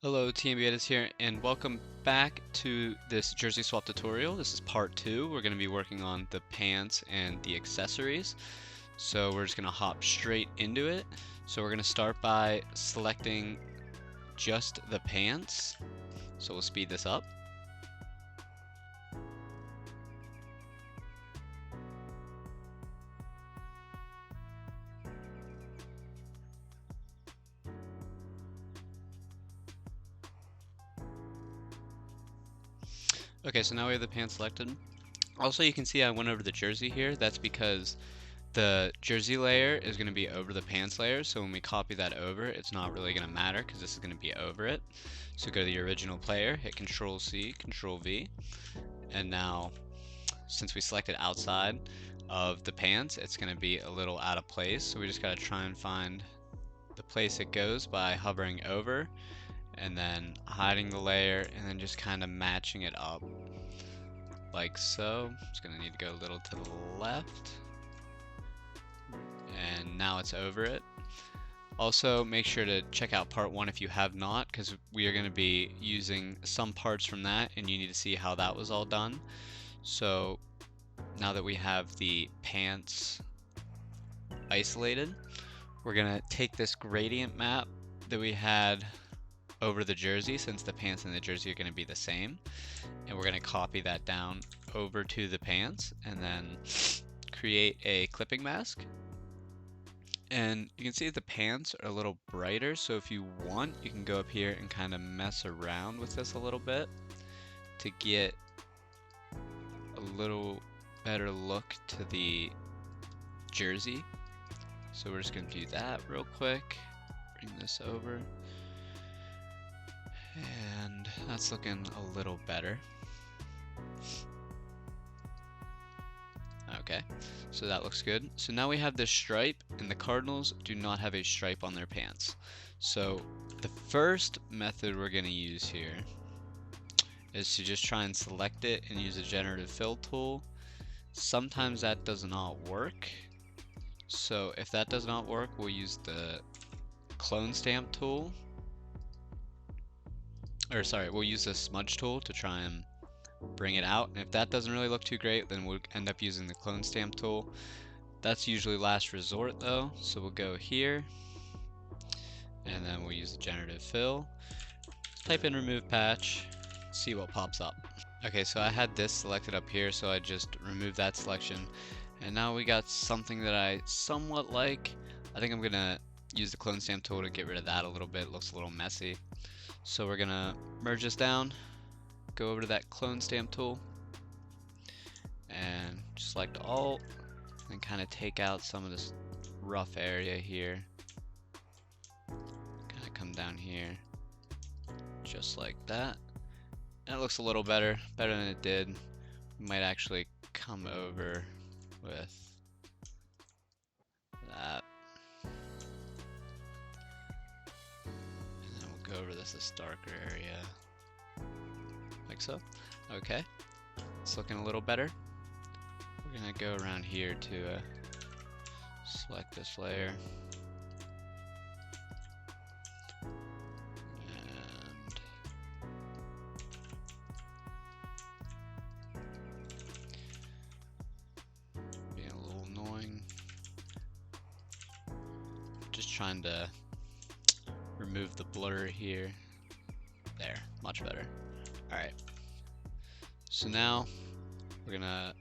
Hello, TMBedits here, and welcome back to this jersey swap tutorial. This is part 2. We're going to be working on the pants and the accessories. So we're just going to hop straight into it. So we're going to start by selecting just the pants. So we'll speed this up. Okay, so now we have the pants selected. Also, you can see I went over the jersey here. That's because the jersey layer is going to be over the pants layer, so when we copy that over, it's not really going to matter because this is going to be over it. So go to the original player, hit Control C, Control V, and now since we selected outside of the pants, it's going to be a little out of place. So we just got to try and find the place it goes by hovering over and then hiding the layer and then just kind of matching it up like so. It's going to need to go a little to the left. And now it's over it. Also, make sure to check out part 1 if you have not, because we are going to be using some parts from that and you need to see how that was all done. So now that we have the pants isolated, we're going to take this gradient map that we had over the jersey, since the pants and the jersey are going to be the same, and we're going to copy that down over to the pants and then create a clipping mask. And you can see the pants are a little brighter, so if you want, you can go up here and kind of mess around with this a little bit to get a little better look to the jersey. So we're just going to do that real quick, bring this over, and that's looking a little better. Okay, so that looks good. So now we have this stripe, and the Cardinals do not have a stripe on their pants. So the first method we're going to use here is to just try and select it and use a generative fill tool. Sometimes that does not work. So if that does not work, we'll use the clone stamp tool. Or sorry, we'll use the smudge tool to try and bring it out. And if that doesn't really look too great, then we'll end up using the clone stamp tool. That's usually last resort though, so we'll go here and then we'll use the generative fill, type in remove patch, see what pops up. Okay, so I had this selected up here, so I just removed that selection, and now we got something that I somewhat like. I think I'm gonna use the clone stamp tool to get rid of that a little bit. It looks a little messy, so we're gonna merge this down, go over to that clone stamp tool and select all and kind of take out some of this rough area here. Kind of come down here just like that, and it looks a little better than it did. We might actually come over with that, and then we'll go over this darker area like so. Okay, it's looking a little better. We're gonna go around here to select this layer and being a little annoying. Just trying to remove the blur here. There, much better. Alright, so now we're gonna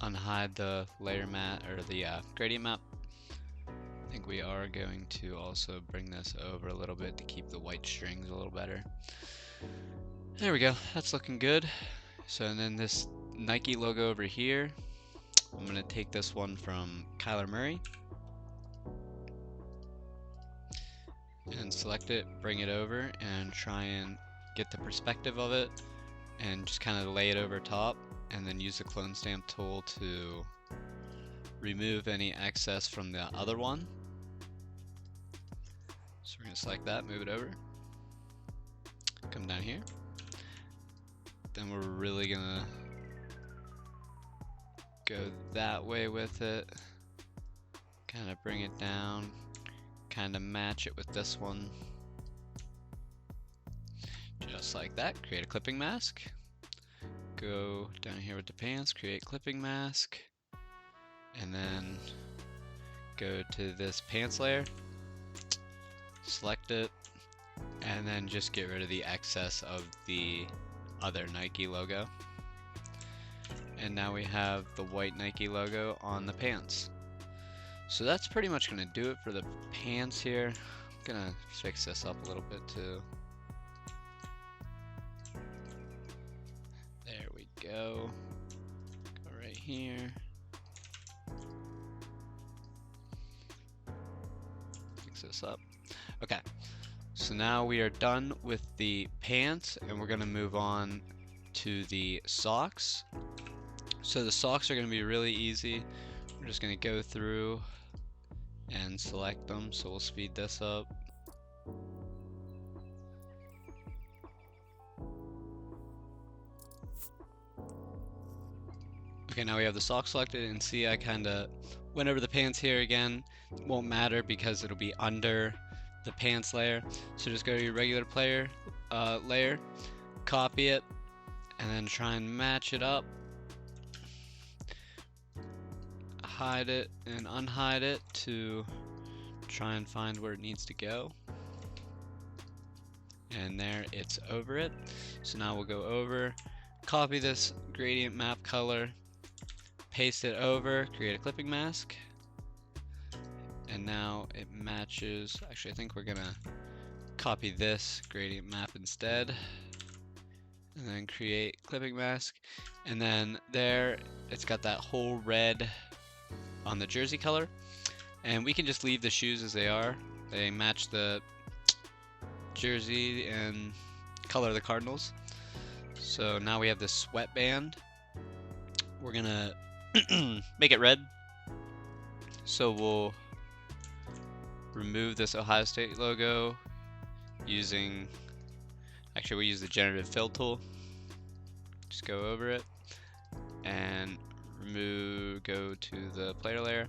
unhide the layer mat or the gradient map. I think we are going to also bring this over a little bit to keep the white strings a little better. There we go, that's looking good. So and then this Nike logo over here, I'm gonna take this one from Kyler Murray and select it, bring it over, and try and get the perspective of it and just kind of lay it over top, and then use the clone stamp tool to remove any excess from the other one. So we're going to select that, move it over, come down here, then we're really going to go that way with it, kind of bring it down, kind of match it with this one, just like that. Create a clipping mask. Go down here with the pants, create clipping mask, and then go to this pants layer, select it, and then just get rid of the excess of the other Nike logo. And now we have the white Nike logo on the pants. So that's pretty much going to do it for the pants here. I'm going to fix this up a little bit too. There we go. Go right here. Fix this up. Okay. So now we are done with the pants and we're going to move on to the socks. So the socks are going to be really easy. We're just going to go through and select them. So we'll speed this up. Okay, now we have the socks selected, and see I kind of went over the pants here again. It won't matter because it'll be under the pants layer. So just go to your regular layer, copy it, and then try and match it up. Hide it and unhide it to try and find where it needs to go. And there, it's over it. So now we'll go over, copy this gradient map color, paste it over, create a clipping mask, and now it matches. Actually, I think we're gonna copy this gradient map instead, and then create clipping mask, and then there it's got that whole red on the jersey color, and we can just leave the shoes as they are. They match the jersey and color of the Cardinals. So now we have this sweatband. We're gonna make it red. So we'll remove this Ohio State logo using, actually we'll use the generative fill tool. Just go over it and remove, go to the player layer,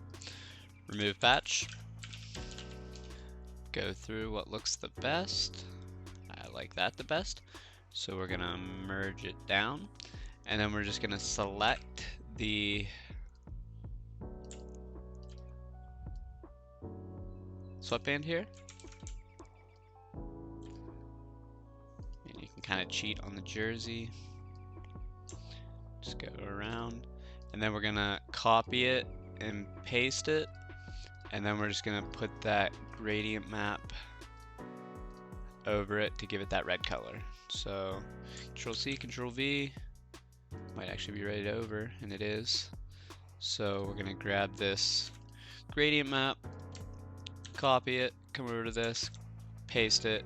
remove patch, go through what looks the best. I like that the best. So we're gonna merge it down, and then we're just gonna select the sweatband here. And you can kind of cheat on the jersey. Just go around, and then we're gonna copy it and paste it, and then we're just gonna put that gradient map over it to give it that red color. So Control C, Control V, might actually be right over, and it is. So we're gonna grab this gradient map, copy it, come over to this, paste it,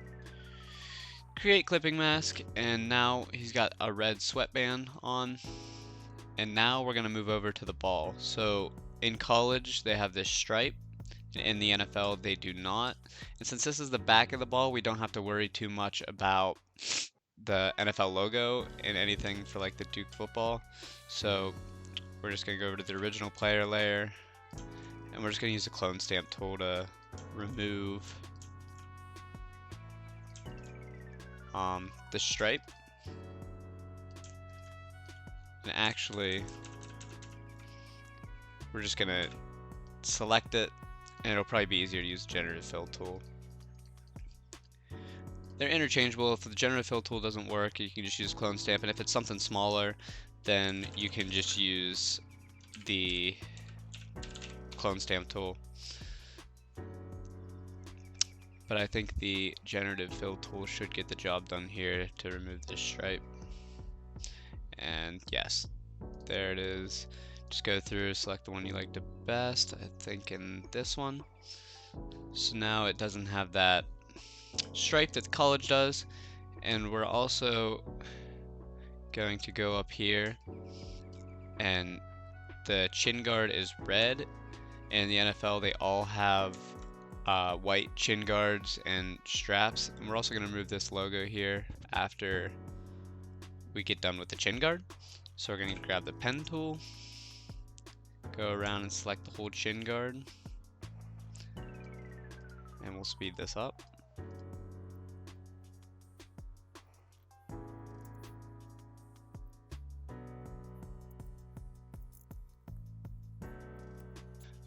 create clipping mask, and now he's got a red sweatband on. And now we're gonna move over to the ball. So in college they have this stripe, in the NFL they do not. And since this is the back of the ball, we don't have to worry too much about the NFL logo and anything for like the Duke football. So we're just gonna go over to the original player layer, and we're just gonna use the clone stamp tool to remove the stripe. And actually, we're just gonna select it, and it'll probably be easier to use the generative fill tool. They're interchangeable. If the generative fill tool doesn't work, you can just use clone stamp, and if it's something smaller, then you can just use the clone stamp tool. But I think the generative fill tool should get the job done here to remove the stripe. And yes, there it is. Just go through, select the one you like the best. I think in this one. So now it doesn't have that stripe that the college does. And we're also going to go up here, and the chin guard is red. In the NFL they all have white chin guards and straps. And we're also going to remove this logo here after we get done with the chin guard. So we're going to grab the pen tool, go around and select the whole chin guard, and we'll speed this up.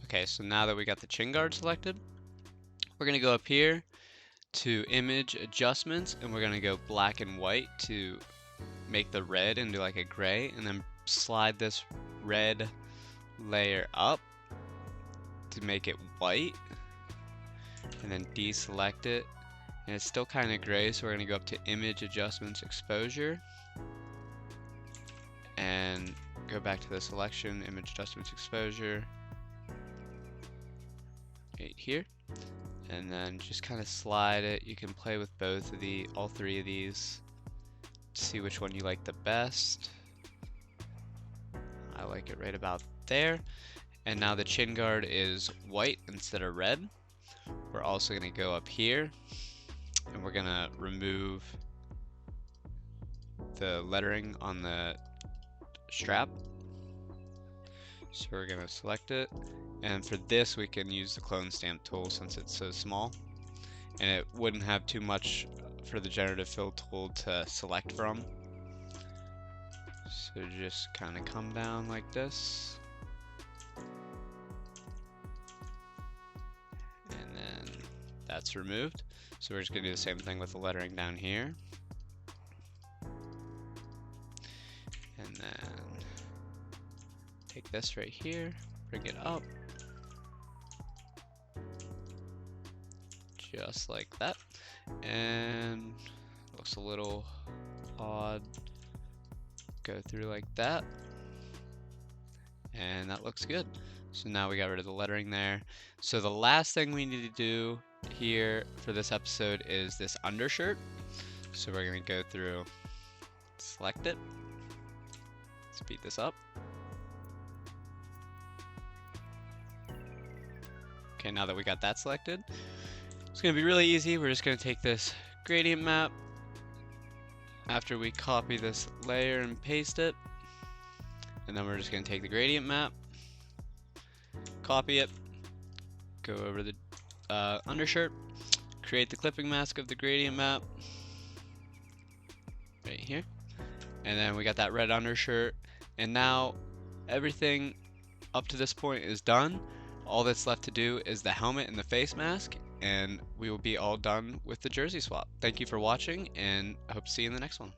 Okay, so now that we got the chin guard selected, we're gonna go up here to image adjustments, and we're gonna go black and white to make the red into like a gray, and then slide this red layer up to make it white, and then deselect it, and it's still kind of gray, so we're gonna go up to image adjustments exposure and go back to the selection, image adjustments exposure right here, and then just kind of slide it. You can play with both of all three of these, see which one you like the best. I like it right about there. And now the chin guard is white instead of red. We're also going to go up here and we're going to remove the lettering on the strap. So we're going to select it, and for this we can use the clone stamp tool since it's so small, and it wouldn't have too much for the generative fill tool to select from. So just kind of come down like this, and then that's removed. So we're just going to do the same thing with the lettering down here, and then take this right here, bring it up, just like that, and looks a little odd. Go through like that, and that looks good. So now we got rid of the lettering there. So the last thing we need to do here for this episode is this undershirt. So we're going to go through, select it, speed this up. Okay, now that we got that selected, it's going to be really easy. We're just going to take this gradient map after we copy this layer and paste it, and then we're just going to take the gradient map, copy it, go over the undershirt, create the clipping mask of the gradient map right here, and then we got that red undershirt, and now everything up to this point is done. All that's left to do is the helmet and the face mask, and we will be all done with the jersey swap. Thank you for watching, and I hope to see you in the next one.